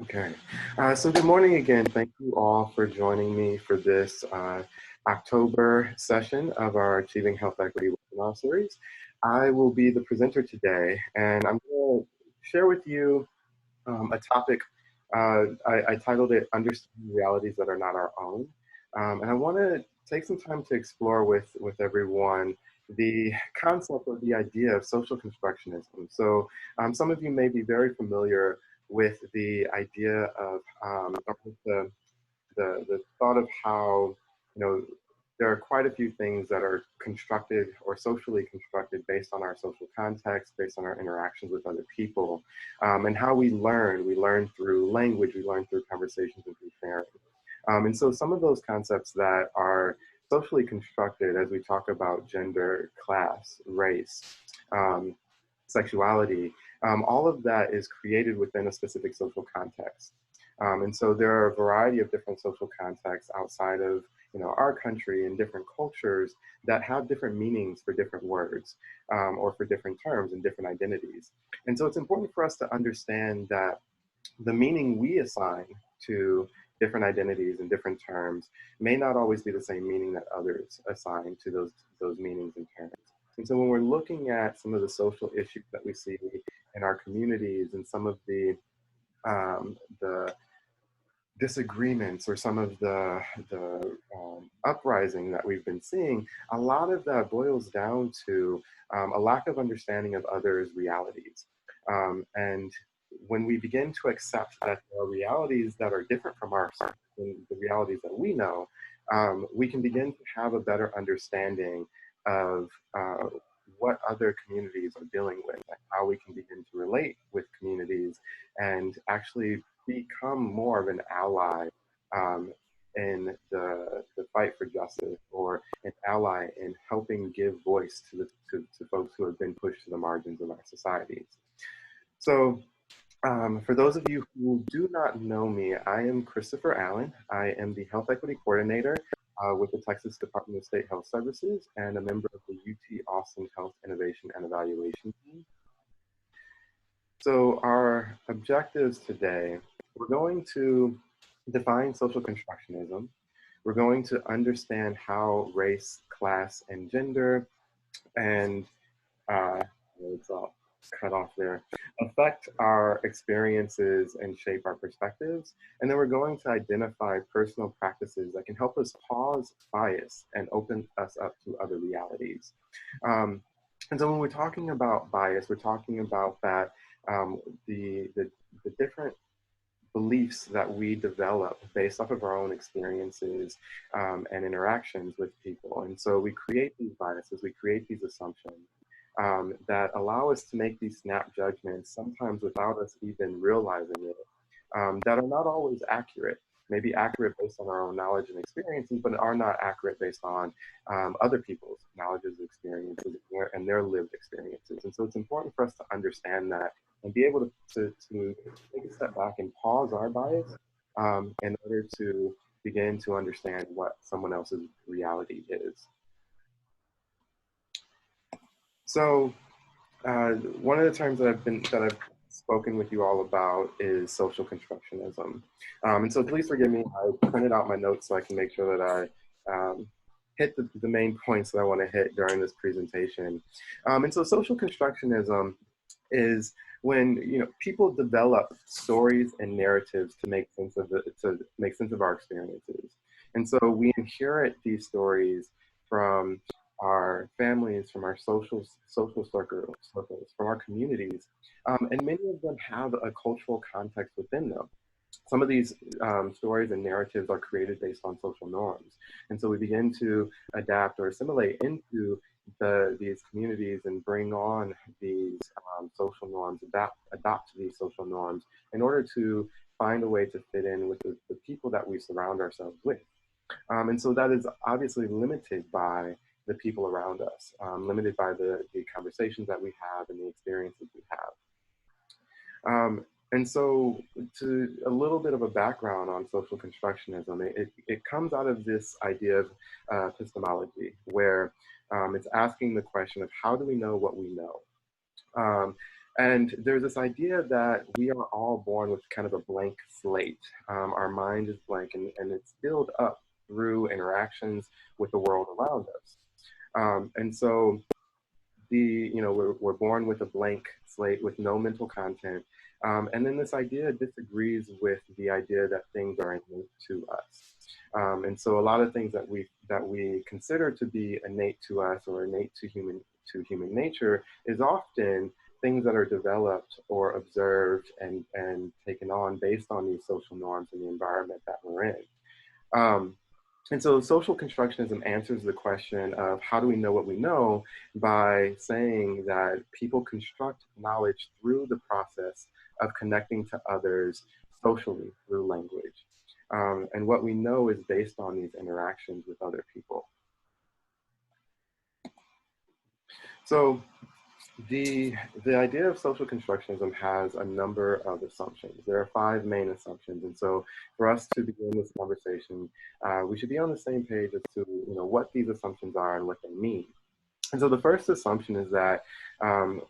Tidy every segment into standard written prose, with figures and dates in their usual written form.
Okay. So good morning again. Thank you all for joining me for this October session of our Achieving Health Equity webinar series. I will be the presenter today, and I'm going to share with you a topic. I titled it Understanding Realities That Are Not Our Own. And I want to take some time to explore with everyone the concept or the idea of social constructionism. So some of you may be very familiar with the idea of or with the thought of how, there are quite a few things that are constructed or socially constructed based on our social context, based on our interactions with other people, and how we learn. We learn through language, we learn through conversations and through sharing. And so some of those concepts that are socially constructed as we talk about gender, class, race, um, sexuality, all of that is created within a specific social context. And so there are a variety of different social contexts outside of our country and different cultures that have different meanings for different words or for different terms and different identities. And so it's important for us to understand that the meaning we assign to different identities and different terms may not always be the same meaning that others assign to those meanings and terms. And so when we're looking at some of the social issues that we see in our communities and some of the disagreements or some of the uprising that we've been seeing, a lot of that boils down to a lack of understanding of others' realities. And when we begin to accept that there are realities that are different from ours, than the realities that we know, we can begin to have a better understanding of what other communities are dealing with and how we can begin to relate with communities and actually become more of an ally um, in the fight for justice or an ally in helping give voice to folks who have been pushed to the margins of our societies. So for those of you who do not know me, I am Christopher Allen. I am the Health Equity Coordinator with the Texas Department of State Health Services and a member of the UT Austin Health Innovation and Evaluation Team. So our objectives today, we're going to define social constructionism. We're going to understand how race, class, and gender, and it's all cut off there, affect our experiences and shape our perspectives. And then we're going to identify personal practices that can help us pause bias and open us up to other realities. Um, and so when we're talking about bias, we're talking about that um, the different beliefs that we develop based off of our own experiences and interactions with people. And so we create these biases, we create these assumptions that allow us to make these snap judgments, sometimes without us even realizing it, that are not always accurate. Maybe accurate based on our own knowledge and experiences, but are not accurate based on other people's knowledges, experiences, and their lived experiences. And so it's important for us to understand that and be able to take a step back and pause our bias in order to begin to understand what someone else's reality is. So one of the terms that I've spoken with you all about is social constructionism. And so please forgive me, I printed out my notes so I can make sure that I hit the main points that I want to hit during this presentation. And so social constructionism is when people develop stories and narratives to make sense of our experiences. And so we inherit these stories from our families, from our social circles, from our communities, and many of them have a cultural context within them. Some of these stories and narratives are created based on social norms, and so we begin to adapt or assimilate into these communities and bring on these social norms, adopt to these social norms in order to find a way to fit in with the people that we surround ourselves with. And so that is obviously limited by the people around us, limited by the conversations that we have and the experiences we have. And so to a little bit of a background on social constructionism, it comes out of this idea of epistemology, where it's asking the question of how do we know what we know? And there's this idea that we are all born with kind of a blank slate. Our mind is blank, and it's built up through interactions with the world around us. And so we're born with a blank slate with no mental content. And then this idea disagrees with the idea that things are innate to us. And so a lot of things that we consider to be innate to us or innate to human nature is often things that are developed or observed and taken on based on these social norms and the environment that we're in. Um, and so social constructionism answers the question of how do we know what we know by saying that people construct knowledge through the process of connecting to others socially through language. And what we know is based on these interactions with other people. So the idea of social constructionism has a number of assumptions. There are five main assumptions, and so for us to begin this conversation, we should be on the same page as to what these assumptions are and what they mean. And so the first assumption is that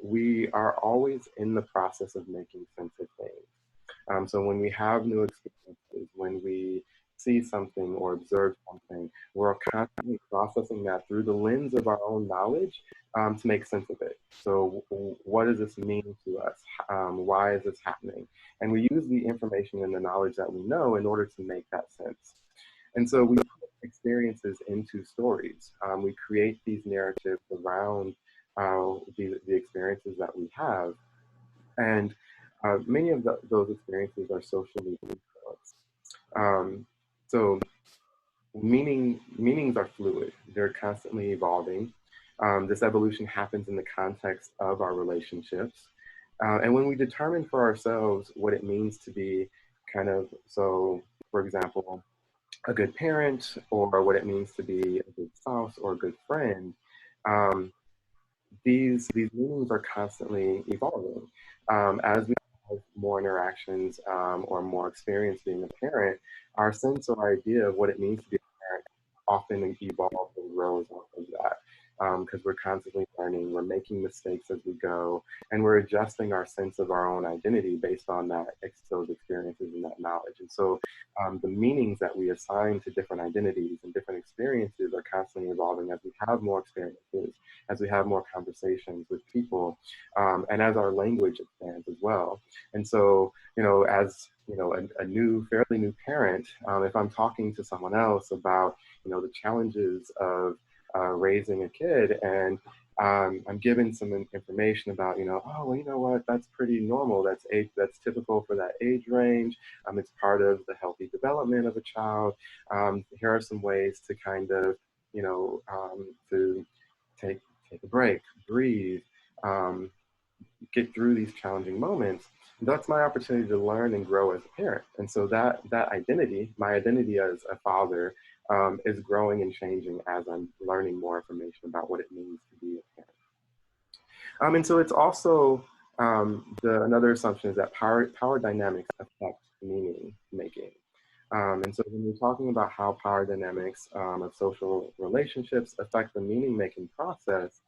we are always in the process of making sense of things. So when we have new experiences, when we see something or observe something, we're constantly processing that through the lens of our own knowledge to make sense of it. So what does this mean to us? Why is this happening? And we use the information and the knowledge that we know in order to make that sense. And so we put experiences into stories. We create these narratives around the experiences that we have. And many of those experiences are socially influenced. Um, so meanings are fluid. They're constantly evolving. This evolution happens in the context of our relationships. And when we determine for ourselves what it means to be for example, a good parent or what it means to be a good spouse or a good friend, um, these meanings are constantly evolving. As we have more interactions or more experience being a parent, our sense or idea of what it means to be a parent often evolves and grows off of that. Because we're constantly learning, we're making mistakes as we go, and we're adjusting our sense of our own identity based on those experiences and that knowledge. And so the meanings that we assign to different identities and different experiences are constantly evolving as we have more experiences, as we have more conversations with people, and as our language expands as well. And so, as a fairly new parent, if I'm talking to someone else about, the challenges of raising a kid, and I'm given some information about, oh, well, you know what, that's pretty normal. That's typical for that age range. It's part of the healthy development of a child. Here are some ways to kind of, to take take a break, breathe, um, get through these challenging moments. That's my opportunity to learn and grow as a parent. And so that identity, my identity as a father, is growing and changing as I'm learning more information about what it means to be a parent. And so it's also another assumption is that power dynamics affect meaning making. And so when we're talking about how power dynamics of social relationships affect the meaning making process,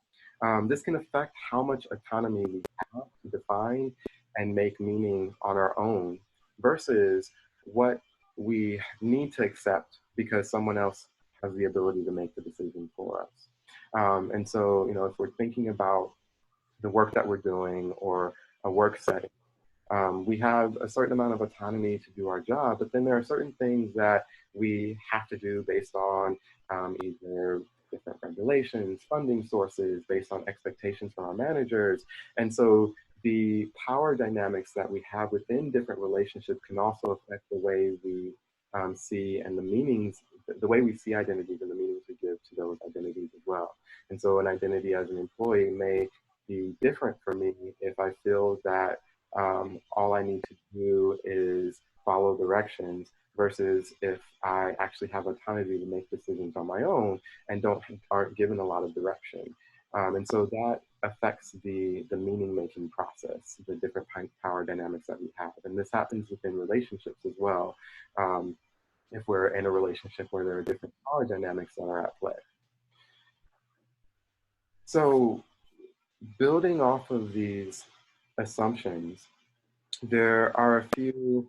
this can affect how much autonomy we have to define and make meaning on our own versus what we need to accept because someone else has the ability to make the decision for us. And so, if we're thinking about the work that we're doing or a work setting, we have a certain amount of autonomy to do our job, but then there are certain things that we have to do based on either different regulations, funding sources, based on expectations from our managers. And so the power dynamics that we have within different relationships can also affect the way we see and the meanings, the way we see identities and the meanings we give to those identities as well. And so an identity as an employee may be different for me if I feel that all I need to do is follow directions versus if I actually have autonomy to make decisions on my own and aren't given a lot of direction. And so that affects the meaning making process, the different power dynamics that we have. And this happens within relationships as well. If we're in a relationship where there are different power dynamics that are at play. So building off of these assumptions, there are a few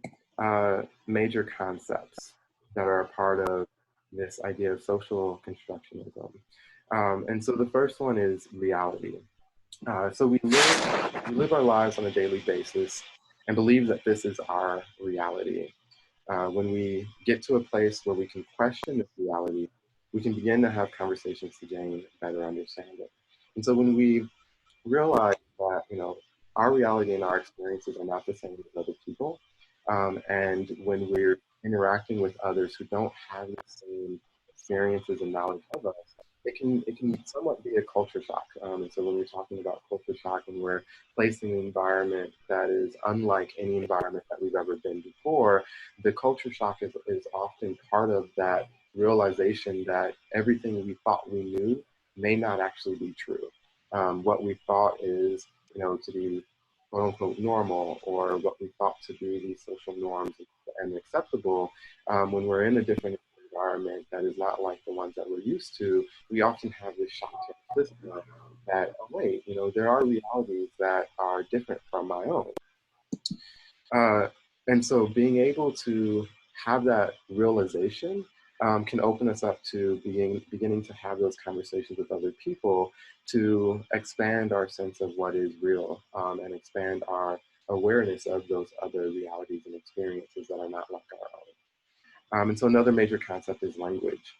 major concepts that are a part of this idea of social constructionism. And so the first one is reality. So we live our lives on a daily basis and believe that this is our reality. When we get to a place where we can question this reality, we can begin to have conversations to gain better understanding. And so when we realize that, our reality and our experiences are not the same as other people, and when we're interacting with others who don't have the same experiences and knowledge of us, it can somewhat be a culture shock. And so when we're talking about culture shock and we're placed in an environment that is unlike any environment that we've ever been before, the culture shock is often part of that realization that everything we thought we knew may not actually be true. What we thought is, to be quote unquote normal, or what we thought to be these social norms and acceptable, when we're in a different environment that is not like the ones that we're used to, we often have this shock to the system that, oh, wait, there are realities that are different from my own. Uh, and so being able to have that realization can open us up to beginning to have those conversations with other people to expand our sense of what is real, and expand our awareness of those other realities and experiences that are not like our own. And so another major concept is language.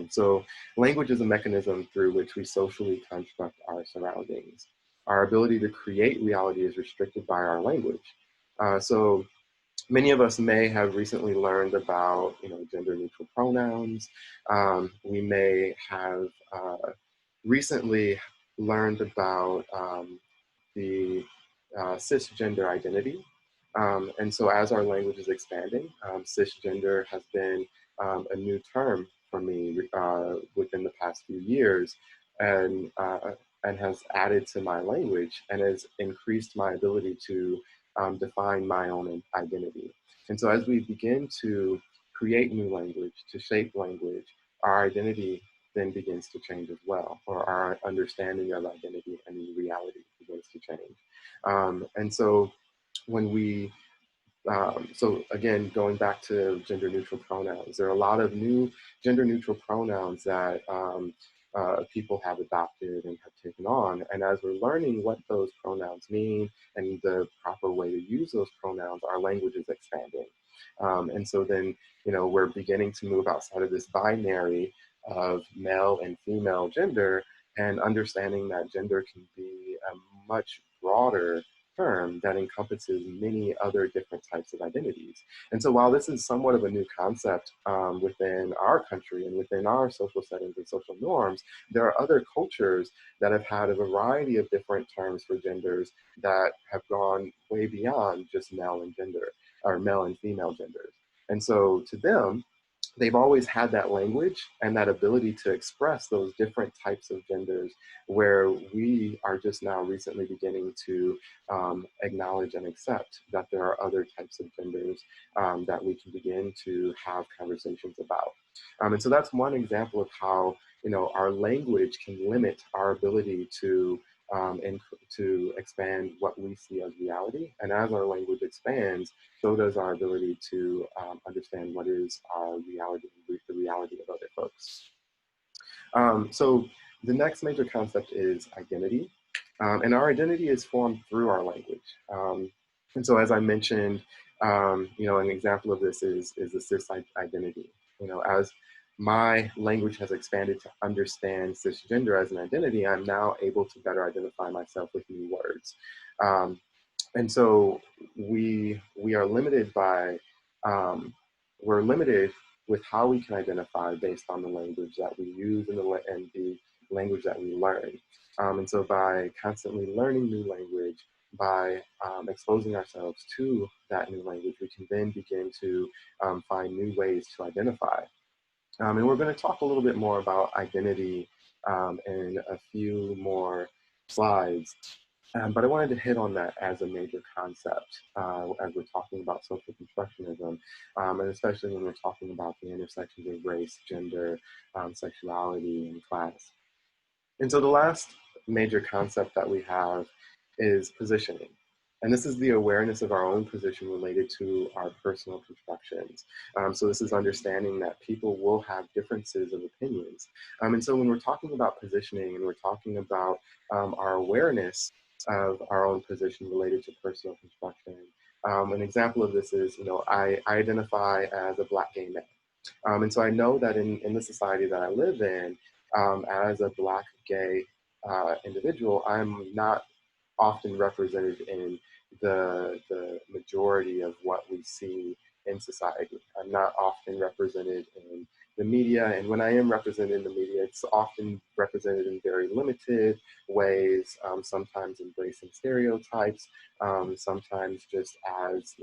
So language is a mechanism through which we socially construct our surroundings. Our ability to create reality is restricted by our language. So many of us may have recently learned about, gender neutral pronouns. We may have recently learned about the cisgender identity. And so as our language is expanding, cisgender has been a new term for me within the past few years, and has added to my language and has increased my ability to define my own identity. And so as we begin to create new language, to shape language, our identity then begins to change as well, or our understanding of identity and reality begins to change. And so when we so again, going back to gender neutral pronouns, there are a lot of new gender neutral pronouns that people have adopted and have taken on. And as we're learning what those pronouns mean and the proper way to use those pronouns, our language is expanding. And so then, we're beginning to move outside of this binary of male and female gender, and understanding that gender can be a much broader term that encompasses many other different types of identities. And so while this is somewhat of a new concept within our country and within our social settings and social norms, there are other cultures that have had a variety of different terms for genders that have gone way beyond just male and gender, or male and female genders. And so to them, they've always had that language and that ability to express those different types of genders, where we are just now recently beginning to acknowledge and accept that there are other types of genders that we can begin to have conversations about. And so that's one example of how, our language can limit our ability and to expand what we see as reality. And as our language expands, so does our ability to understand what is our reality, the reality of other folks. So the next major concept is identity. And our identity is formed through our language. And so as I mentioned, an example of this is the cis identity. As my language has expanded to understand cisgender as an identity, I'm now able to better identify myself with new words. And so we are limited by we're limited with how we can identify based on the language that we use and the language that we learn. And so by constantly learning new language, by exposing ourselves to that new language, we can then begin to find new ways to identify. And we're going to talk a little bit more about identity in a few more slides. But I wanted to hit on that as a major concept as we're talking about social constructionism, and especially when we're talking about the intersections of race, gender, sexuality, and class. And so the last major concept that we have is positioning. And this is the awareness of our own position related to our personal constructions. So this is understanding that people will have differences of opinions. And so when we're talking about positioning and we're talking about our awareness of our own position related to personal construction, an example of this is, I identify as a Black gay man. And so I know that in the society that I live in, as a Black gay individual, I'm not often represented in the majority of what we see in society. I'm not often represented in the media, and when I am represented in the media, it's often represented in very limited ways, sometimes embracing stereotypes, sometimes just as,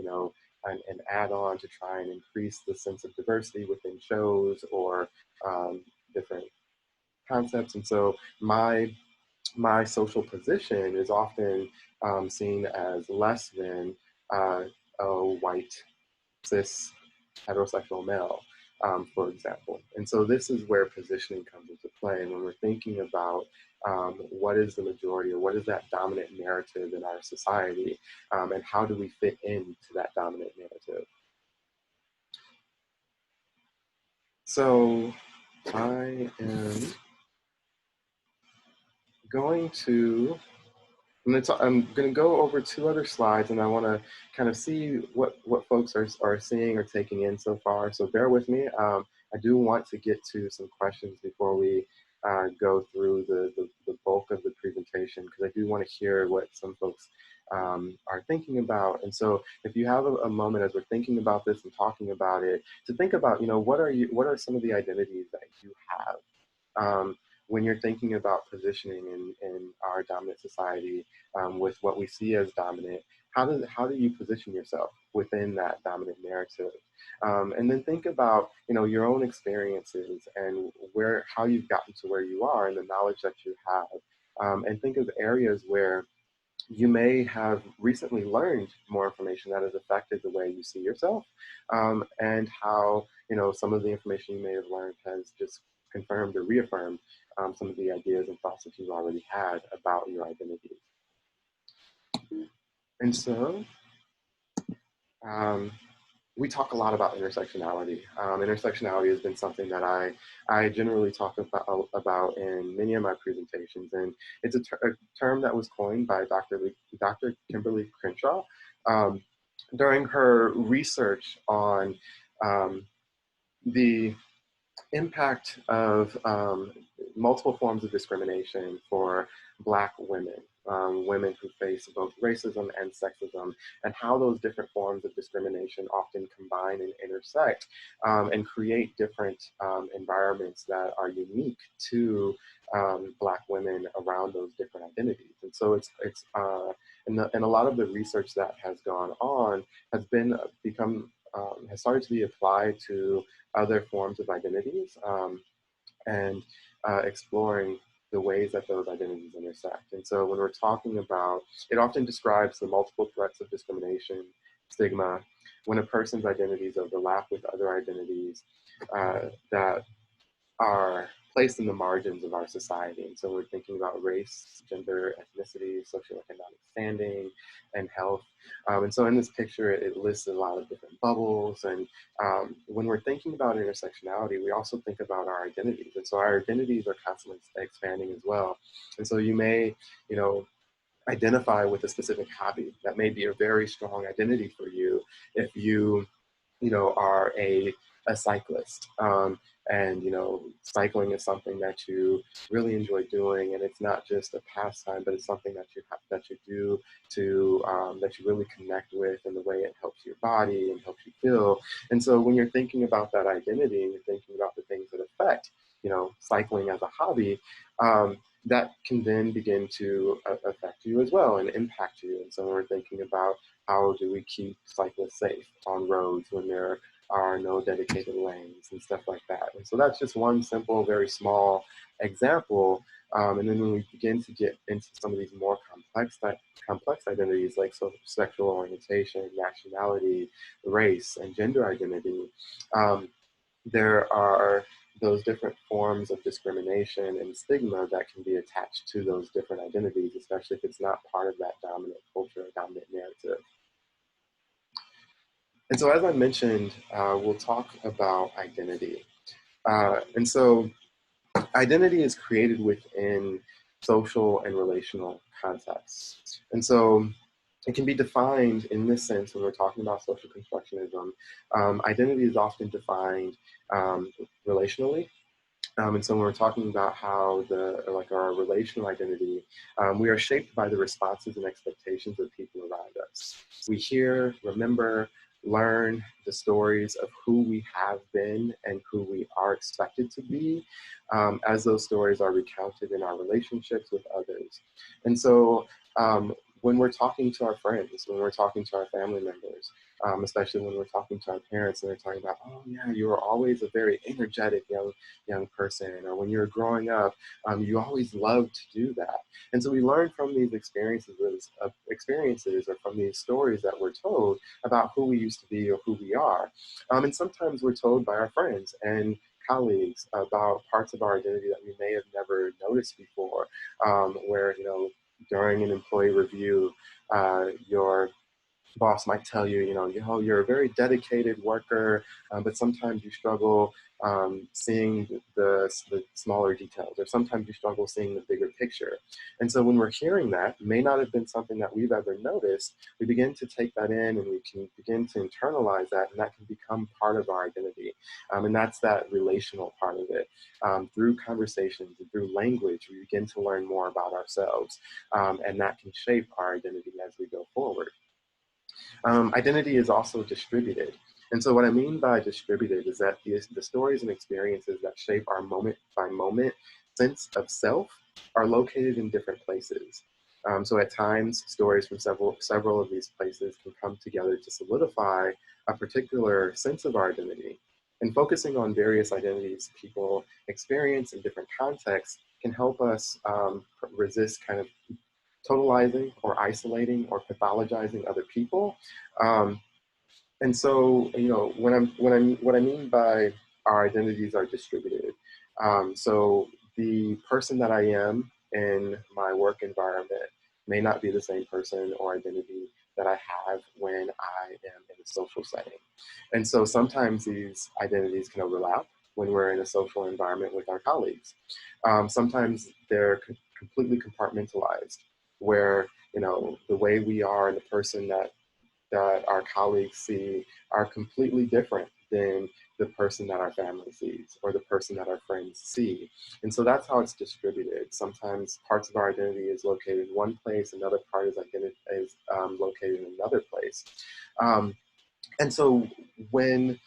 an add-on to try and increase the sense of diversity within shows or different concepts. And so my social position is often seen as less than a white, cis, heterosexual male, for example. And so this is where positioning comes into play. And when we're thinking about what is the majority or what is that dominant narrative in our society, and how do we fit into that dominant narrative? So I am going to I'm going to go over two other slides, and I want to kind of see what folks are seeing or taking in so far. So bear with me. I do want to get to some questions before we go through the bulk of the presentation, because I do want to hear what some folks are thinking about. And so if you have a moment as we're thinking about this and talking about it, to think about, what are some of the identities that you have? When you're thinking about positioning in our dominant society, with what we see as dominant, how do you position yourself within that dominant narrative? And then think about, your own experiences and how you've gotten to where you are and the knowledge that you have. And think of areas where you may have recently learned more information that has affected the way you see yourself, and how, some of the information you may have learned has just confirmed or reaffirmed some of the ideas and thoughts that you've already had about your identity. And so we talk a lot about intersectionality. Intersectionality has been something that I generally talk about in many of my presentations, and it's a term that was coined by Dr. Kimberly Crenshaw during her research on the impact of multiple forms of discrimination for Black women, women who face both racism and sexism, and how those different forms of discrimination often combine and intersect, and create different environments that are unique to Black women around those different identities. And so and a lot of the research that has gone on has has started to be applied to other forms of identities, and exploring the ways that those identities intersect. And so when we're talking about, it often describes the multiple threats of discrimination, stigma, when a person's identities overlap with other identities that are placed in the margins of our society. And so we're thinking about race, gender, ethnicity, socioeconomic standing, and health. And so in this picture, it lists a lot of different bubbles. And when we're thinking about intersectionality, we also think about our identities. And so our identities are constantly expanding as well. And so you may, identify with a specific hobby that may be a very strong identity for you if you are a cyclist. And, cycling is something that you really enjoy doing, and it's not just a pastime, but it's something that you do that you really connect with, and the way it helps your body and helps you feel. And so when you're thinking about that identity and you're thinking about the things that affect, cycling as a hobby, that can then begin to affect you as well and impact you. And so when we're thinking about how do we keep cyclists safe on roads when there are no dedicated lanes and stuff like that. And so that's just one simple, very small example. And then when we begin to get into some of these more complex identities, like sexual orientation, nationality, race, and gender identity, there are those different forms of discrimination and stigma that can be attached to those different identities, especially if it's not part of that dominant culture or dominant narrative. And so, as I mentioned, we'll talk about identity. And so, identity is created within social and relational contexts. And so, it can be defined in this sense when we're talking about social constructionism. Identity is often defined relationally. And so when we're talking about how our relational identity, we are shaped by the responses and expectations of people around us. We hear, remember, learn the stories of who we have been and who we are expected to be, as those stories are recounted in our relationships with others. And so when we're talking to our friends, when we're talking to our family members, especially when we're talking to our parents and they're talking about, oh yeah, you were always a very energetic young person, or when you were growing up, you always loved to do that. And so we learn from these experiences or from these stories that we're told about who we used to be or who we are. And sometimes we're told by our friends and colleagues about parts of our identity that we may have never noticed before, where, during an employee review, your boss might tell you, you're a very dedicated worker, but sometimes you struggle seeing the smaller details, or sometimes you struggle seeing the bigger picture. And so when we're hearing that, may not have been something that we've ever noticed, we begin to take that in and we can begin to internalize that, and that can become part of our identity. And that's that relational part of it. Through conversations and through language, we begin to learn more about ourselves, and that can shape our identity as we go forward. Identity is also distributed. And so what I mean by distributed is that the stories and experiences that shape our moment by moment sense of self are located in different places. So at times, stories from several of these places can come together to solidify a particular sense of our identity. And focusing on various identities people experience in different contexts can help us resist kind of totalizing or isolating or pathologizing other people. Um, and so, what I mean by our identities are distributed. So the person that I am in my work environment may not be the same person or identity that I have when I am in a social setting. And so sometimes these identities can overlap when we're in a social environment with our colleagues. Sometimes they're completely compartmentalized, where the way we are and the person that our colleagues see are completely different than the person that our family sees or the person that our friends see. And so that's how it's distributed. Sometimes parts of our identity is located in one place, another part is located in another place. And so when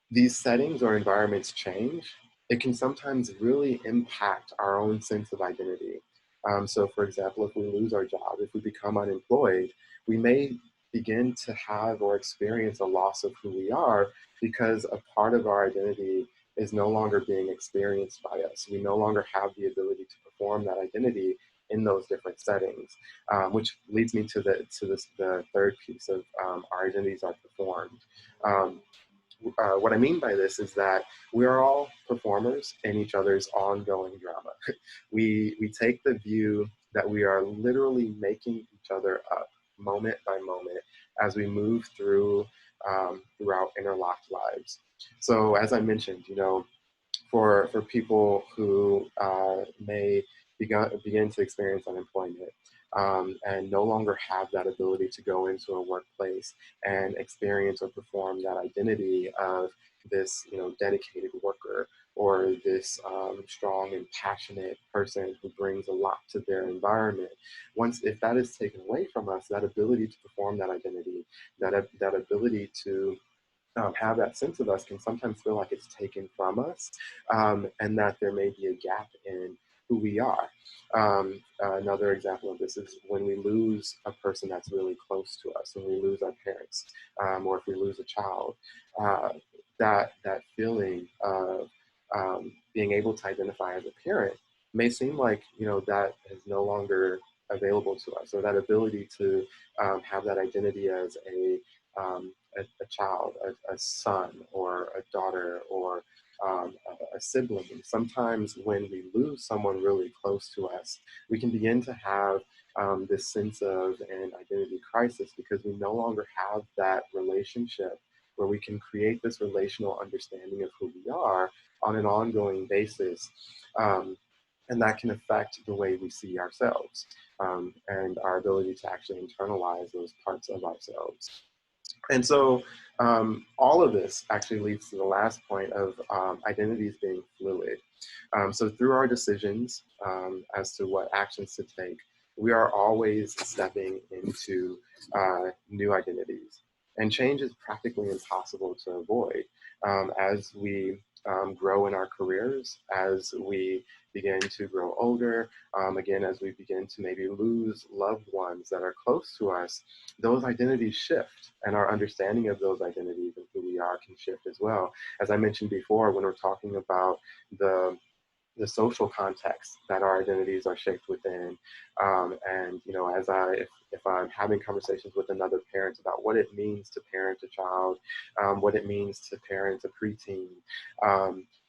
these settings or environments change, it can sometimes really impact our own sense of identity. So, for example, if we lose our job, if we become unemployed, we may begin to have or experience a loss of who we are because a part of our identity is no longer being experienced by us. We no longer have the ability to perform that identity in those different settings, which leads me to the third piece of our identities are performed. Um, what I mean by this is that we are all performers in each other's ongoing drama. We take the view that we are literally making each other up moment by moment as we move throughout interlocked lives. So as I mentioned, for people who may begin to experience unemployment, and no longer have that ability to go into a workplace and experience or perform that identity of this, dedicated worker, or this strong and passionate person who brings a lot to their environment. If that is taken away from us, that ability to perform that identity, that ability to have that sense of us can sometimes feel like it's taken from us, and that there may be a gap in who we are. Another example of this is when we lose a person that's really close to us, when we lose our parents, or if we lose a child, uh, that feeling of being able to identify as a parent may seem like that is no longer available to us, or that ability to have that identity as a child, a son, or a daughter, or a sibling. Sometimes when we lose someone really close to us, we can begin to have this sense of an identity crisis because we no longer have that relationship where we can create this relational understanding of who we are on an ongoing basis. Um, and that can affect the way we see ourselves and our ability to actually internalize those parts of ourselves. And so all of this actually leads to the last point of identities being fluid. So through our decisions as to what actions to take, we are always stepping into new identities. And change is practically impossible to avoid as we grow in our careers, as we begin to grow older, again, as we begin to maybe lose loved ones that are close to us, those identities shift, and our understanding of those identities and who we are can shift as well. As I mentioned before, when we're talking about the social context that our identities are shaped within, and you know, if I'm having conversations with another parent about what it means to parent a child, what it means to parent a preteen,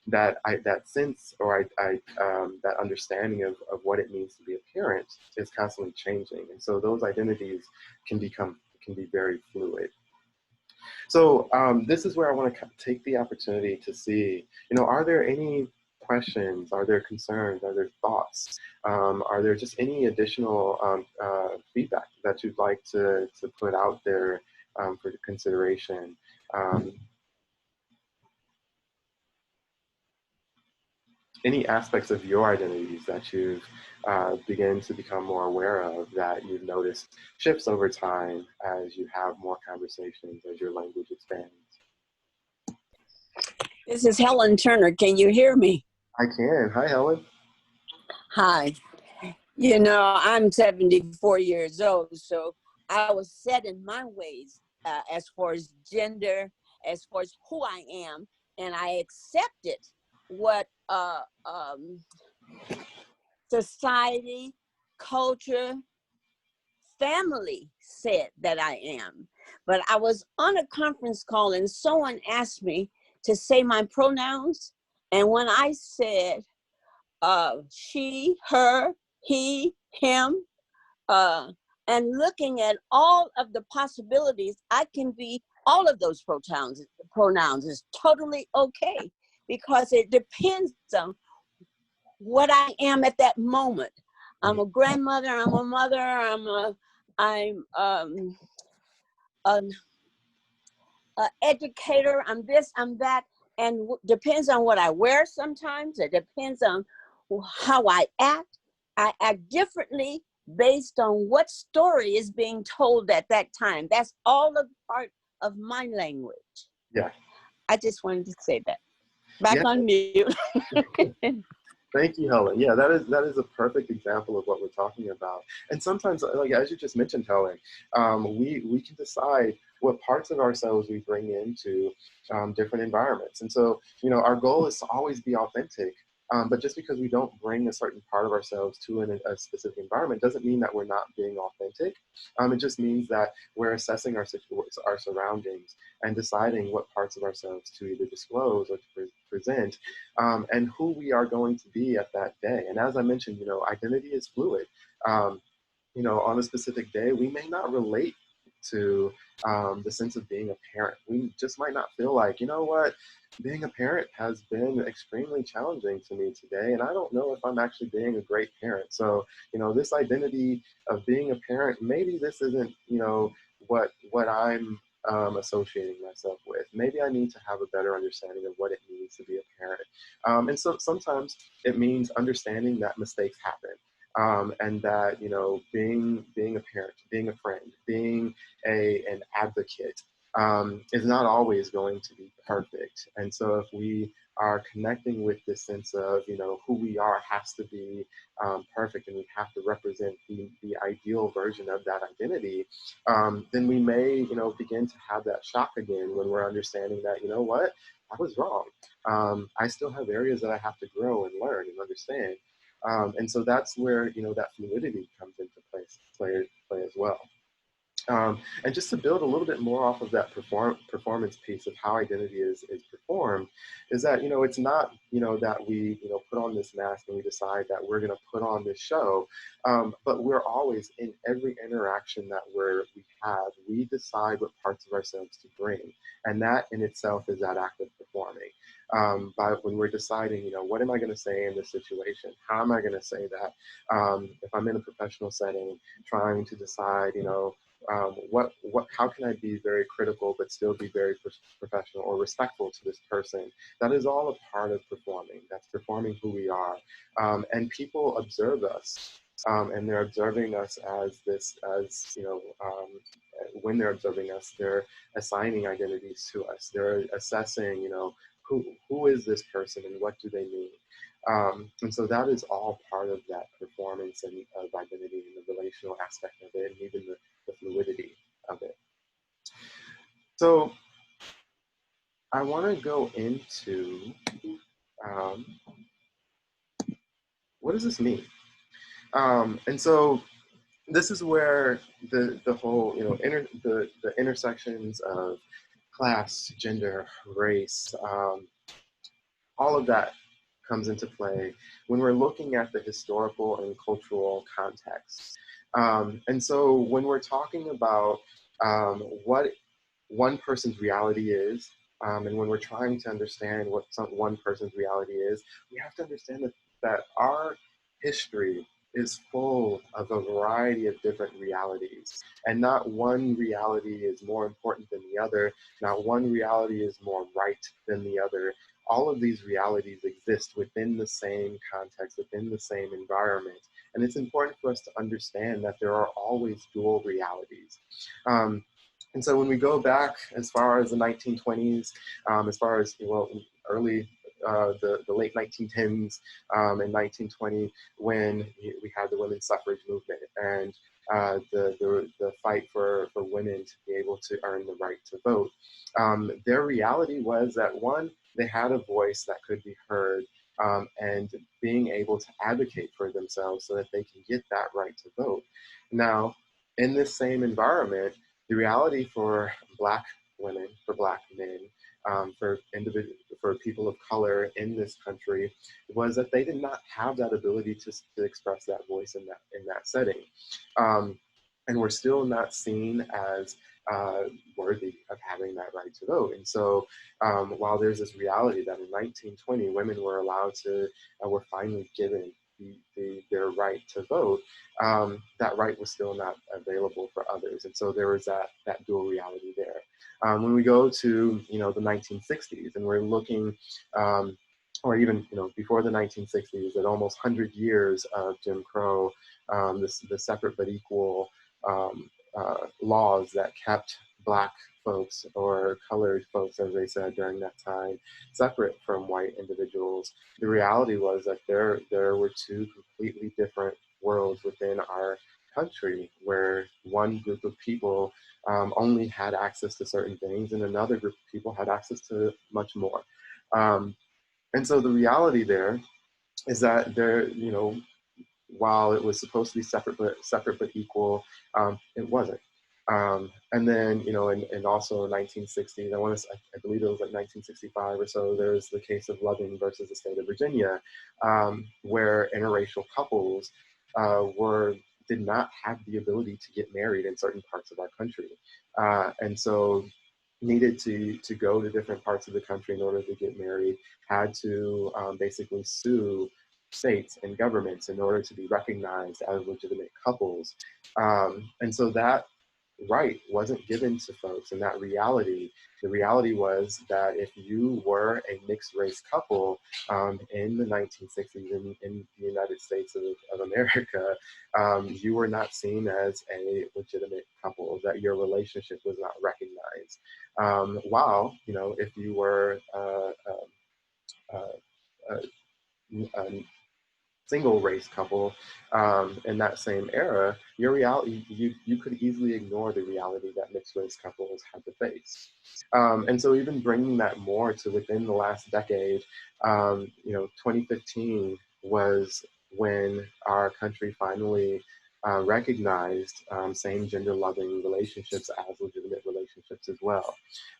that sense or that understanding of what it means to be a parent is constantly changing, and so those identities can be very fluid. So this is where I want to take the opportunity to see, you know, are there any questions? Are there concerns? Are there thoughts? Are there just any additional feedback that you'd like to put out there for consideration? Any aspects of your identities that you've begun to become more aware of that you've noticed shifts over time as you have more conversations, as your language expands? This is Helen Turner. Can you hear me? I can. Hi, Helen. Hi. You know, I'm 74 years old, so I was set in my ways as far as gender, as far as who I am, and I accepted what society, culture, family said that I am. But I was on a conference call and someone asked me to say my pronouns. And when I said she, her, he, him, and looking at all of the possibilities, I can be all of those pronouns is totally okay because it depends on what I am at that moment. I'm a grandmother, I'm a mother, I'm an educator, I'm this, I'm that, and depends on what I wear sometimes. It depends on how I act. I act differently based on what story is being told at that time. That's all a part of my language. Yeah. I just wanted to say that. Back on mute. Thank you, Helen. Yeah, that is a perfect example of what we're talking about. And sometimes, like as you just mentioned, Helen, we can decide what parts of ourselves we bring into different environments. And so, you know, our goal is to always be authentic. But just because we don't bring a certain part of ourselves to a specific environment doesn't mean that we're not being authentic. It just means that we're assessing our surroundings and deciding what parts of ourselves to either disclose or to present, and who we are going to be at that day. And as I mentioned, you know, identity is fluid. You know, on a specific day, we may not relate to the sense of being a parent. We just might not feel like, you know what, being a parent has been extremely challenging to me today, and I don't know if I'm actually being a great parent. So, you know, this identity of being a parent, maybe this isn't, you know, what I'm associating myself with. Maybe I need to have a better understanding of what it means to be a parent. And so sometimes it means understanding that mistakes happen. And that, you know, being a parent, being a friend, being an advocate is not always going to be perfect. And so if we are connecting with this sense of, you know, who we are has to be perfect, and we have to represent the ideal version of that identity, then we may, you know, begin to have that shock again when we're understanding that, you know what, I was wrong. I still have areas that I have to grow and learn and understand. And so that's where, you know, that fluidity comes into play as well. And just to build a little bit more off of that performance piece of how identity is performed, is that, it's not, that we, put on this mask and we decide that we're going to put on this show, but we're always in every interaction that we have, we decide what parts of ourselves to bring. And that in itself is that act of performing. By when we're deciding, what am I going to say in this situation? How am I going to say that? If I'm in a professional setting, trying to decide, how can I be very critical but still be very professional or respectful to this person? That is all a part of performing. That's performing who we are. And people observe us. And they're observing us when they're observing us, they're assigning identities to us. They're assessing, who is this person and what do they mean? And so that is all part of that performance and of identity and the relational aspect of it, and even the fluidity of it. So I want to go into what does this mean? And so this is where the whole the intersections of class, gender, race, all of that comes into play when we're looking at the historical and cultural context. And so when we're talking about what one person's reality is, and when we're trying to understand what one person's reality is, we have to understand that our history is full of a variety of different realities. And not one reality is more important than the other. Not one reality is more right than the other. All of these realities exist within the same context, within the same environment. And it's important for us to understand that there are always dual realities. And so when we go back as far as the 1920s, as far as, early, the late 1910s and 1920, when we had the women's suffrage movement and the fight for women to be able to earn the right to vote. Their reality was that, one, they had a voice that could be heard, and being able to advocate for themselves so that they can get that right to vote. Now, in this same environment, the reality for Black women, for Black men, for people of color in this country was that they did not have that ability to express that voice in that setting, and were still not seen as worthy of having that right to vote. And so, while there's this reality that in 1920 women were were finally given their right to vote, that right was still not available for others. And so there was that dual reality there. When we go to, the 1960s, and we're looking, or even, before the 1960s, at almost 100 years of Jim Crow, the separate but equal laws that kept Black folks, or colored folks, as they said during that time, separate from white individuals. The reality was that there were two completely different worlds within our country, where one group of people only had access to certain things, and another group of people had access to much more. And so the reality there is that while it was supposed to be separate but equal, it wasn't. And then, and also in 1960s, I believe it was like 1965 or so, there's the case of Loving versus the state of Virginia, where interracial couples did not have the ability to get married in certain parts of our country. And so needed to go to different parts of the country in order to get married, had to basically sue states and governments in order to be recognized as legitimate couples. And so that right wasn't given to folks. And that reality, the reality was that if you were a mixed race couple in the 1960s in the United States of America, you were not seen as a legitimate couple, that your relationship was not recognized. While, if you were a single race couple in that same era, your reality, you could easily ignore the reality that mixed race couples had to face. And so even bringing that more to within the last decade, 2015 was when our country finally recognized same gender loving relationships as legitimate relationships as well.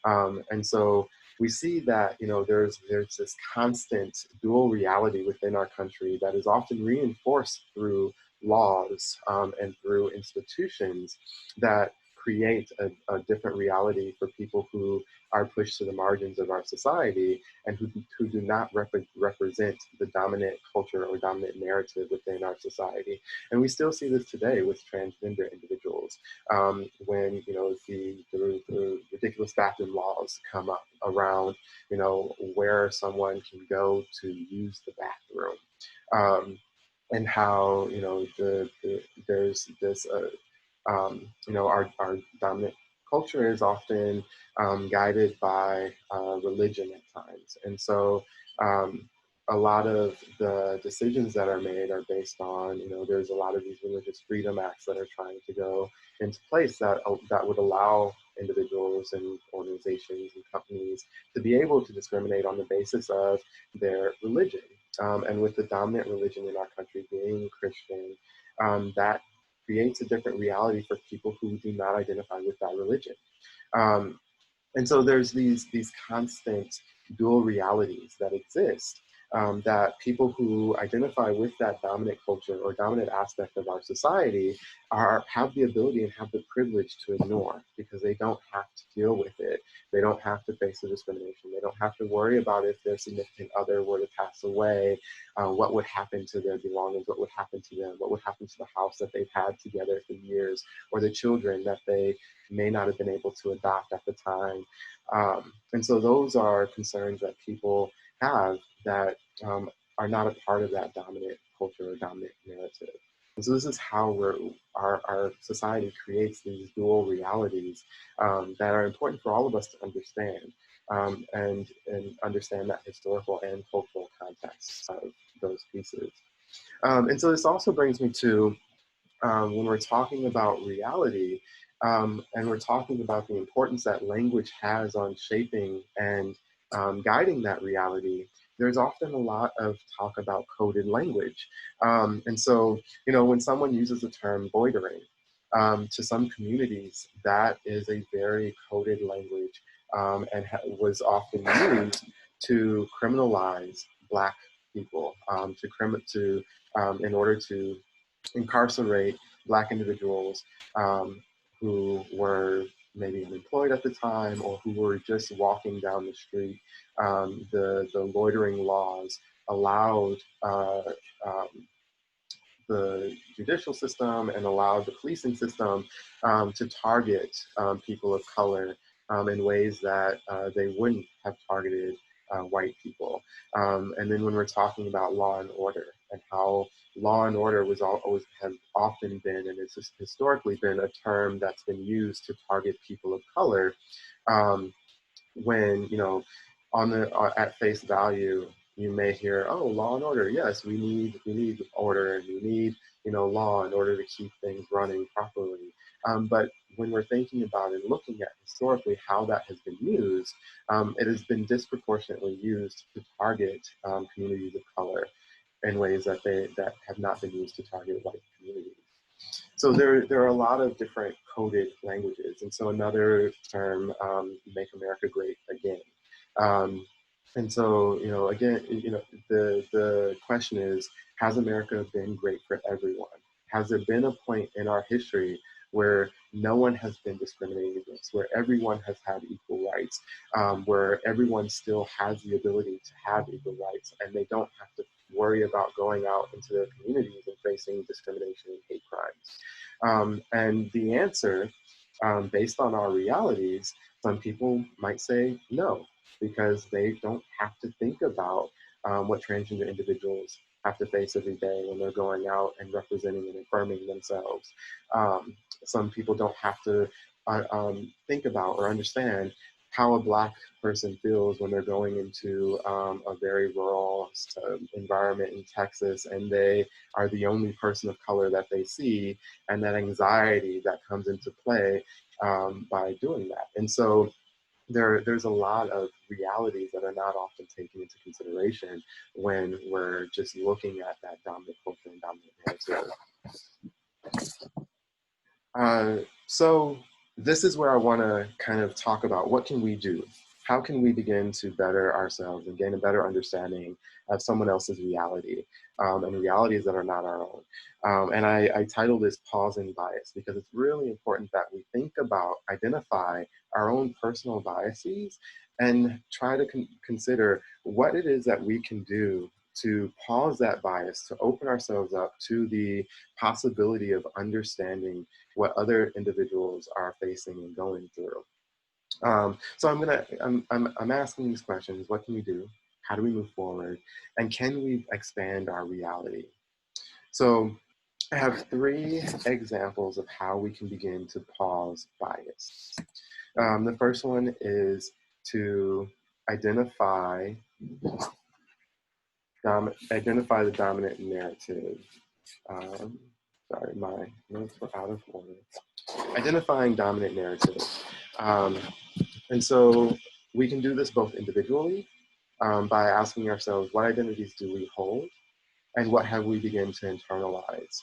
And so we see that, you know, there's this constant dual reality within our country that is often reinforced through laws and through institutions that create a different reality for people who are pushed to the margins of our society and who do not represent the dominant culture or dominant narrative within our society. And we still see this today with transgender individuals. When, you know, the ridiculous bathroom laws come up around, you know, where someone can go to use the bathroom. And how, you know, there's this you know, our dominant culture is often guided by religion at times. And so a lot of the decisions that are made are based on, you know, there's a lot of these religious freedom acts that are trying to go into place that would allow individuals and organizations and companies to be able to discriminate on the basis of their religion. And with the dominant religion in our country being Christian, that creates a different reality for people who do not identify with that religion. Um, and so there's these constant dual realities that exist that people who identify with that dominant culture or dominant aspect of our society have the ability and have the privilege to ignore because they don't have to deal with it. They don't have to face the discrimination. They don't have to worry about if their significant other were to pass away, what would happen to their belongings, what would happen to them, what would happen to the house that they've had together for years, or the children that they may not have been able to adopt at the time. And so those are concerns that people have that are not a part of that dominant culture or dominant narrative. And so this is how our society creates these dual realities that are important for all of us to understand and understand that historical and cultural context of those pieces. And so this also brings me to when we're talking about reality, and we're talking about the importance that language has on shaping and guiding that reality, there's often a lot of talk about coded language. And so, you know, when someone uses the term loitering, to some communities, that is a very coded language and was often used to criminalize Black people, in order to incarcerate Black individuals who were maybe unemployed at the time or who were just walking down the street. The loitering laws allowed um, the judicial system and allowed the policing system to target people of color in ways that they wouldn't have targeted white people. And then when we're talking about law and order and how law and order always has often been, and it's just historically been a term that's been used to target people of color, when, you know, at face value, you may hear, oh, law and order, yes, we need order and we need, you know, law in order to keep things running properly. But when we're thinking about and looking at historically how that has been used, it has been disproportionately used to target communities of color in ways that have not been used to target white communities. So there are a lot of different coded languages. And so another term, Make America Great Again. Um, and so, you know, again, you know, the question is, has America been great for everyone? Has there been a point in our history where no one has been discriminated against, where everyone has had equal rights, where everyone still has the ability to have equal rights and they don't have to worry about going out into their communities and facing discrimination and hate crimes? And the answer, based on our realities, some people might say no, because they don't have to think about what transgender individuals have to face every day when they're going out and representing and affirming themselves. Some people don't have to think about or understand how a Black person feels when they're going into a very rural environment in Texas and they are the only person of color that they see, and that anxiety that comes into play by doing that. And so there's a lot of realities that are not often taken into consideration when we're just looking at that dominant culture and dominant narrative. So this is where I want to kind of talk about what can we do? How can we begin to better ourselves and gain a better understanding of someone else's reality and realities that are not our own? And I title this Pausing Bias because it's really important that we think about, identify our own personal biases and try to consider what it is that we can do to pause that bias, to open ourselves up to the possibility of understanding what other individuals are facing and going through. So I'm asking these questions: what can we do? How do we move forward? And can we expand our reality? So I have three examples of how we can begin to pause bias. The first one is to identify identify the dominant narrative. Um, Sorry, my notes were out of order. Identifying dominant narrative. Um, and so we can do this both individually by asking ourselves, what identities do we hold and what have we begun to internalize?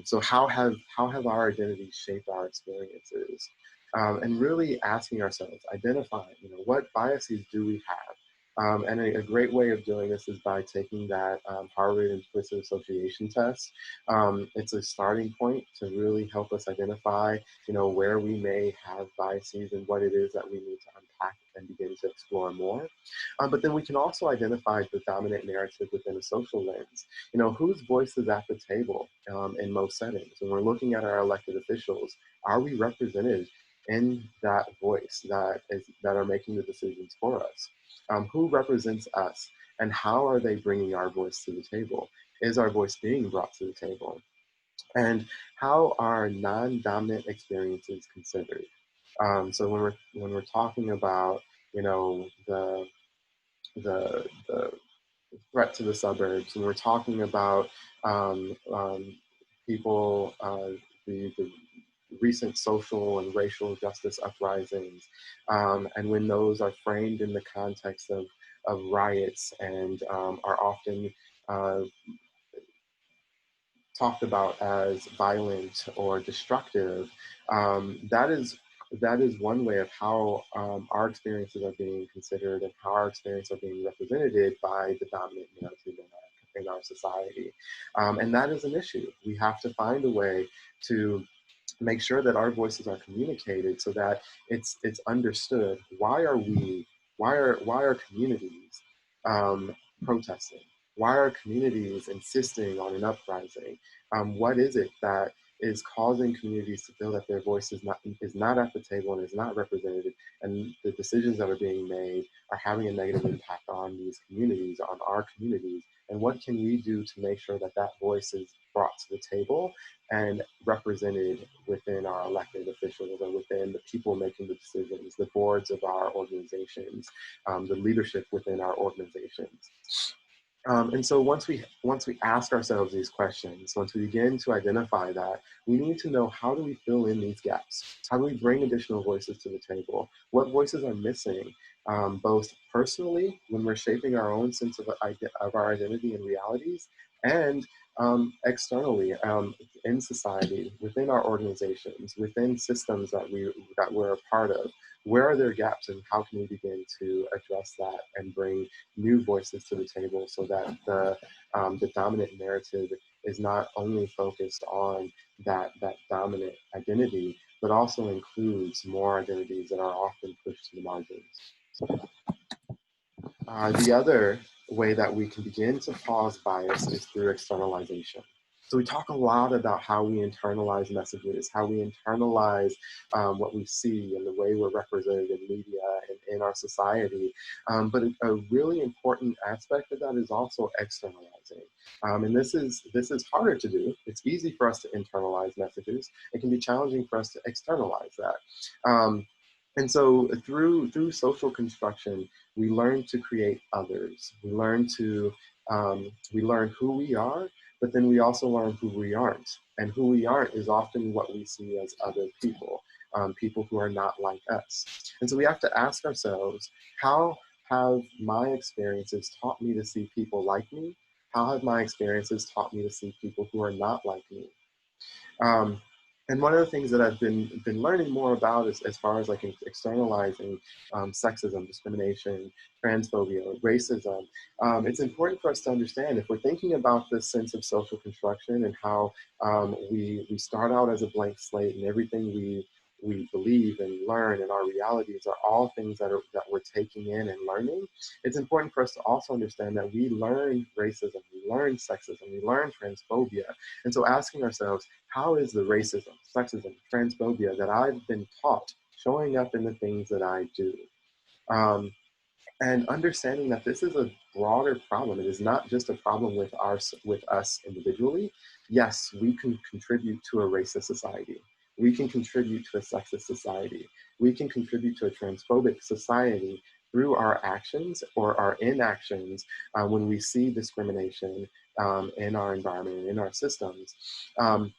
So how have our identities shaped our experiences? And really asking ourselves, identifying, what biases do we have? And a great way of doing this is by taking that Harvard Implicit Association test. It's a starting point to really help us identify, where we may have biases and what it is that we need to unpack and begin to explore more. But then we can also identify the dominant narrative within a social lens. Whose voice is at the table in most settings? When we're looking at our elected officials, are we represented in that voice that are making the decisions for us? Who represents us, and how are they bringing our voice to the table? Is our voice being brought to the table? And how are non-dominant experiences considered? So when we're talking about, the threat to the suburbs, and we're talking about people, the recent social and racial justice uprisings, and when those are framed in the context of riots and are often uh, talked about as violent or destructive, that is one way of how our experiences are being considered and how our experiences are being represented by the dominant narrative in our society. And that is an issue. We have to find a way to make sure that our voices are communicated so that it's understood. Why are communities protesting? Why are communities insisting on an uprising? What is it that is causing communities to feel that their voice is not at the table and is not represented, and the decisions that are being made are having a negative impact on these communities, on our communities? And what can we do to make sure that that voice is brought to the table and represented within our elected officials or within the people making the decisions, the boards of our organizations, the leadership within our organizations? And so once we ask ourselves these questions, once we begin to identify that, we need to know, how do we fill in these gaps? How do we bring additional voices to the table? What voices are missing, both personally when we're shaping our own sense of our identity and realities, and externally in society, within our organizations, within systems that we're a part of? Where are there gaps, and how can we begin to address that and bring new voices to the table so that the dominant narrative is not only focused on that dominant identity, but also includes more identities that are often pushed to the margins. The other way that we can begin to pause bias is through externalization. So we talk a lot about how we internalize messages, how we internalize what we see and the way we're represented in media and in our society. But a really important aspect of that is also externalizing. And this is harder to do. It's easy for us to internalize messages. It can be challenging for us to externalize that. And so through social construction, we learn to create others. We learn who we are, but then we also learn who we aren't. And who we aren't is often what we see as other people, people who are not like us. And so we have to ask ourselves, how have my experiences taught me to see people like me? How have my experiences taught me to see people who are not like me? Um, and one of the things that I've been learning more about is as far as like externalizing sexism, discrimination, transphobia, racism. It's important for us to understand if we're thinking about this sense of social construction and how we start out as a blank slate and everything we believe and learn and our realities are all things that we're taking in and learning. It's important for us to also understand that we learn racism, we learn sexism, we learn transphobia. And so asking ourselves, how is the racism, sexism, transphobia that I've been taught showing up in the things that I do? Um, and understanding that this is a broader problem. It is not just a problem with us individually. Yes, we can contribute to a racist society. We can contribute to a sexist society. We can contribute to a transphobic society through our actions or our inactions when we see discrimination in our environment, in our systems. Um,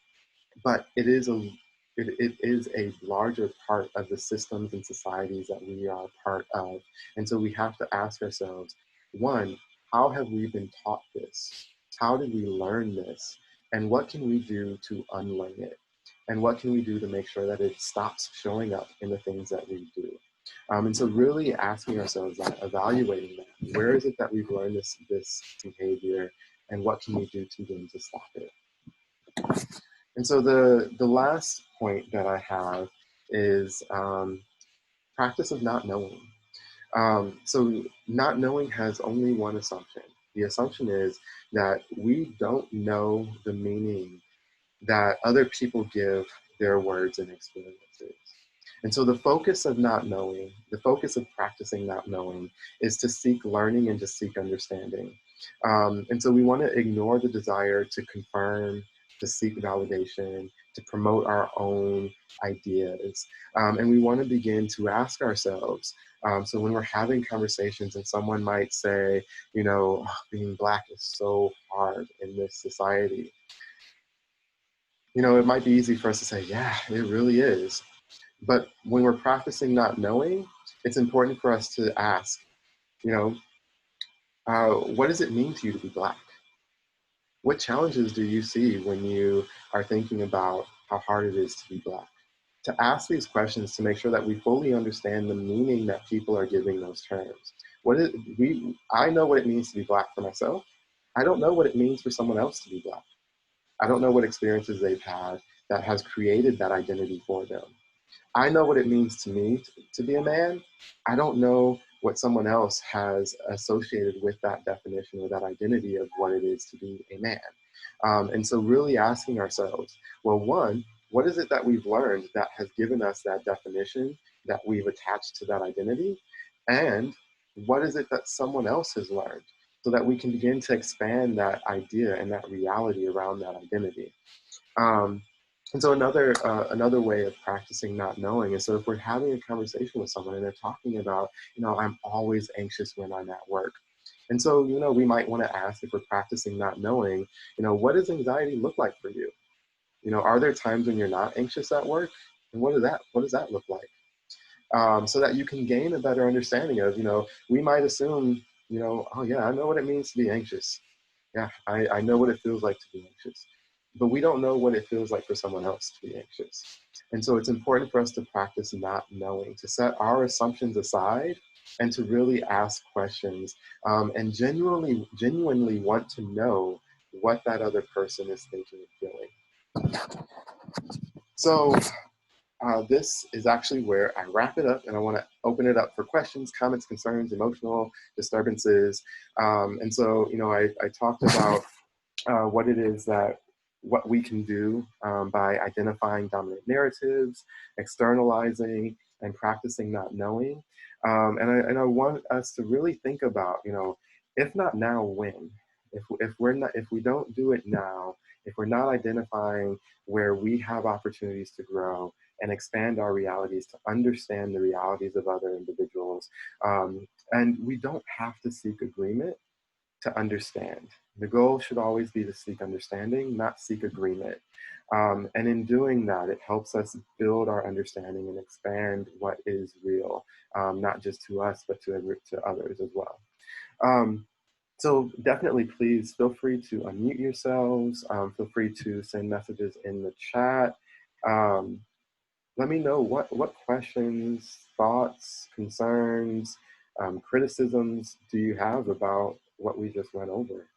but it is a larger part of the systems and societies that we are part of. And so we have to ask ourselves, one, how have we been taught this? How did we learn this? And what can we do to unlearn it? And what can we do to make sure that it stops showing up in the things that we do? And so really asking ourselves that, evaluating that, where is it that we've learned this behavior and what can we do to begin to stop it? And so the last point that I have is practice of not knowing. So not knowing has only one assumption. The assumption is that we don't know the meaning that other people give their words and experiences. And so the focus of not knowing, the focus of practicing not knowing is to seek learning and to seek understanding. And so we want to ignore the desire to confirm, to seek validation, to promote our own ideas. And we want to begin to ask ourselves, so when we're having conversations and someone might say, you know, "Oh, being Black is so hard in this society." You know, it might be easy for us to say, yeah, it really is. But when we're practicing not knowing, it's important for us to ask, you know, what does it mean to you to be Black? What challenges do you see when you are thinking about how hard it is to be Black? To ask these questions to make sure that we fully understand the meaning that people are giving those terms. I know what it means to be Black for myself. I don't know what it means for someone else to be Black. I don't know what experiences they've had that has created that identity for them. I know what it means to me to be a man. I don't know what someone else has associated with that definition or that identity of what it is to be a man. And so really asking ourselves, well, one, what is it that we've learned that has given us that definition that we've attached to that identity? And what is it that someone else has learned so that we can begin to expand that idea and that reality around that identity? Um, and so another way of practicing not knowing is, so if we're having a conversation with someone and they're talking about, you know, I'm always anxious when I'm at work. And so, you know, we might want to ask, if we're practicing not knowing, you know, what does anxiety look like for you? You know, are there times when you're not anxious at work? And what does that look like? So that you can gain a better understanding of, you know, we might assume, you know, oh yeah, I know what it means to be anxious. Yeah, I know what it feels like to be anxious. But we don't know what it feels like for someone else to be anxious. And so it's important for us to practice not knowing, to set our assumptions aside and to really ask questions and genuinely want to know what that other person is thinking and feeling. So this is actually where I wrap it up, and I want to open it up for questions, comments, concerns, emotional disturbances. And so, you know, I talked about what we can do by identifying dominant narratives, externalizing, and practicing not knowing. And I want us to really think about, you know, if not now, when? If we don't do it now, if we're not identifying where we have opportunities to grow and expand our realities to understand the realities of other individuals, and we don't have to seek agreement to understand. The goal should always be to seek understanding, not seek agreement. And in doing that, it helps us build our understanding and expand what is real, not just to us, but to others as well. Um, So definitely, please feel free to unmute yourselves. Feel free to send messages in the chat. Um, Let me know what questions, thoughts, concerns, criticisms do you have about what we just went over?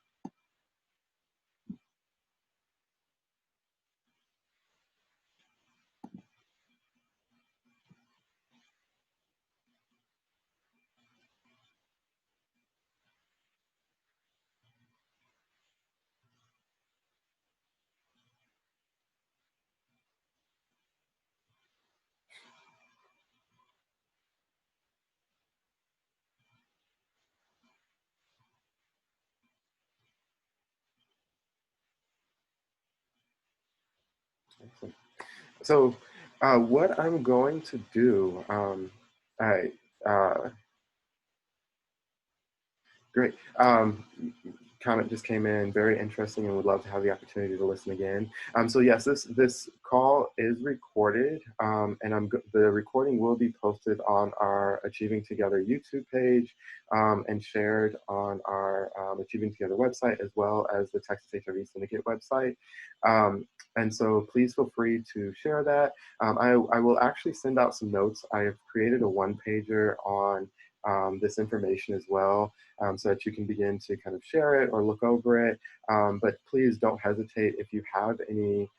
Excellent. So, what I'm going to do, I, uh, great. Comment just came in, very interesting, and would love to have the opportunity to listen again. So yes, this call is recorded, and the recording will be posted on our Achieving Together YouTube page, and shared on our Achieving Together website, as well as the Texas HIV Syndicate website. And so please feel free to share that. I will actually send out some notes. I have created a one-pager on this information as well, so that you can begin to kind of share it or look over it. But please don't hesitate if you have any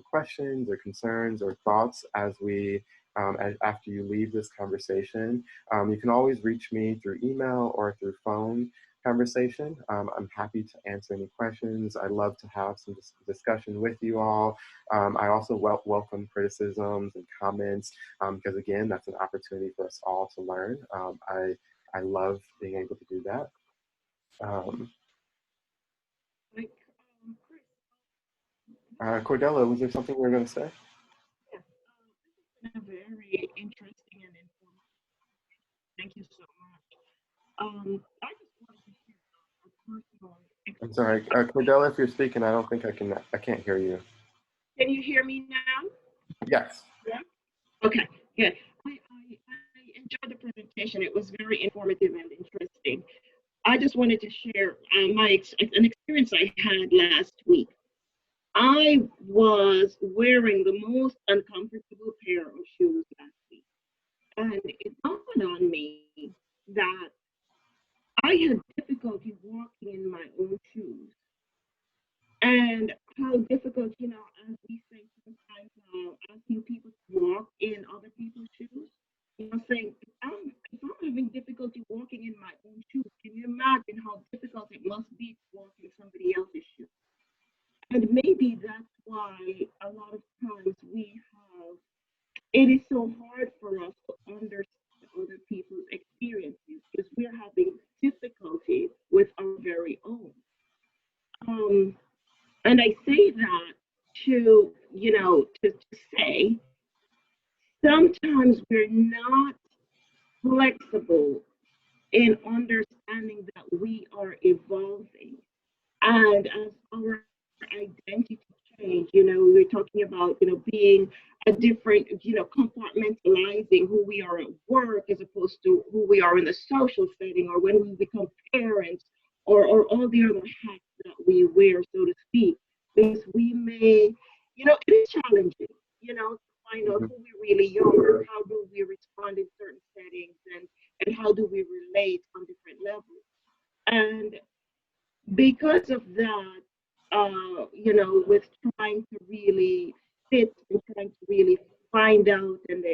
questions or concerns or thoughts after you leave this conversation. You can always reach me through email or through phone conversation. I'm happy to answer any questions. I love to have some discussion with you all. I also welcome criticisms and comments, because again, that's an opportunity for us all to learn. I love being able to do that. Like, Chris, Cordella, was there something you were going to say? yeah, this has been a very interesting and informative. Thank you so much. I just wanted to share a personal I'm sorry, experience. Cordella, if you're speaking, I don't think I can't hear you. Can you hear me now? Yes. Yeah. Okay. Good. I enjoyed the presentation. It was very informative and interesting. I just wanted to share an experience I had last week. I was wearing the most uncomfortable pair of shoes last week. And it dawned on me that I had difficulty walking in my own shoes. And how difficult, as we say sometimes, asking people to walk in other people's shoes. Saying, if I'm having difficulty walking in my own shoes, can you imagine how difficult it must be to walk in somebody else's shoes? And maybe that's why a lot of times it is so hard for us to understand other people's experiences because we're having difficulty with our very own. Um, and I say that to say sometimes we're not flexible in understanding that we are evolving. And as our identity change, we're talking about, being a different, compartmentalizing who we are at work as opposed to who we are in the social setting or when we become parents or all the other hats that we wear, so to speak. Because we may, it is challenging, to find out Mhm. who we really are, how do we respond in certain settings, and how do we relate on different levels. And because of that, with trying to really fit and trying to really find out and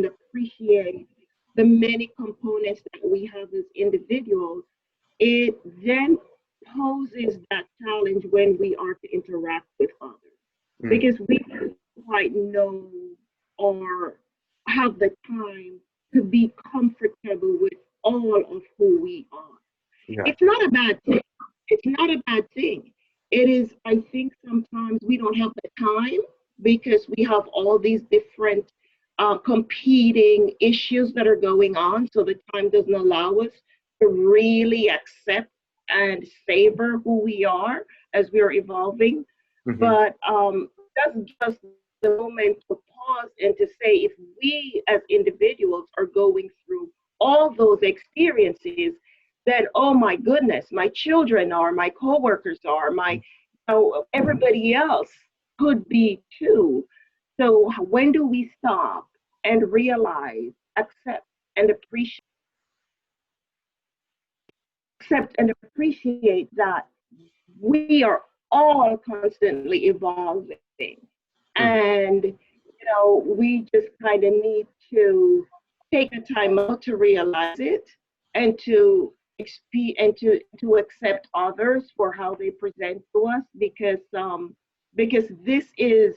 appreciate the many components that we have as individuals, it then poses that challenge when we are to interact with others Mm. because we don't quite know or have the time to be comfortable with all of who we are. Yeah. It's not a bad thing. It's not a bad thing. It is, I think sometimes we don't have the time because we have all these different competing issues that are going on. So the time doesn't allow us to really accept and savor who we are as we are evolving. Hmm. But that's just the moment to pause and to say if we as individuals are going through all those experiences, that, oh my goodness, my children are, my coworkers are, everybody else could be too. So when do we stop and realize, accept and appreciate that we are all constantly evolving, and we just kind of need to take a time out to realize it, and to accept others for how they present to us, because this is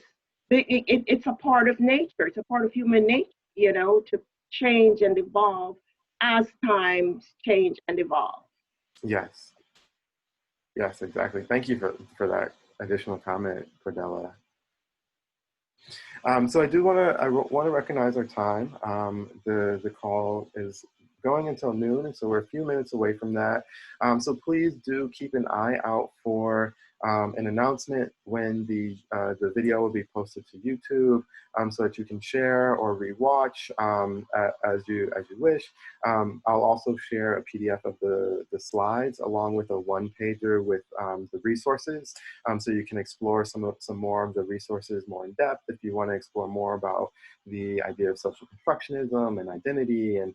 it's a part of nature. It's a part of human nature, to change and evolve as times change and evolve. Yes. Yes, exactly. Thank you for that additional comment, Cordella. So I want to recognize our time. The call is going until noon, and so we're a few minutes away from that. So please do keep an eye out for an announcement when the video will be posted to YouTube, so that you can share or rewatch as you wish. I'll also share a PDF of the slides along with a one-pager with the resources, so you can explore some more of the resources more in depth if you want to explore more about the idea of social constructionism and identity and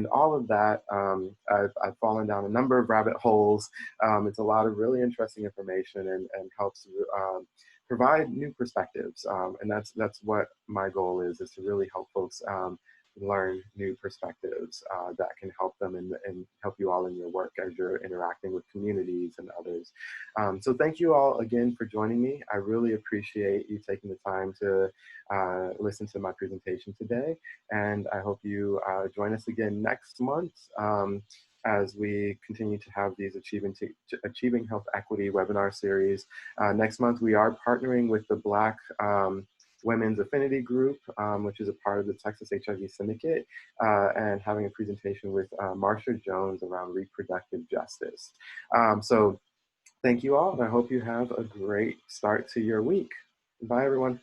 all of that. I've fallen down a number of rabbit holes. It's a lot of really interesting information and helps provide new perspectives. And that's what my goal is to really help folks learn new perspectives that can help them and help you all in your work as you're interacting with communities and others. So thank you all again for joining me. I really appreciate you taking the time to listen to my presentation today. And I hope you join us again next month as we continue to have these Achieving Health Equity webinar series. Next month, we are partnering with the Black Women's Affinity Group, which is a part of the Texas HIV Syndicate, and having a presentation with Marsha Jones around reproductive justice. So thank you all, and I hope you have a great start to your week. Bye, everyone.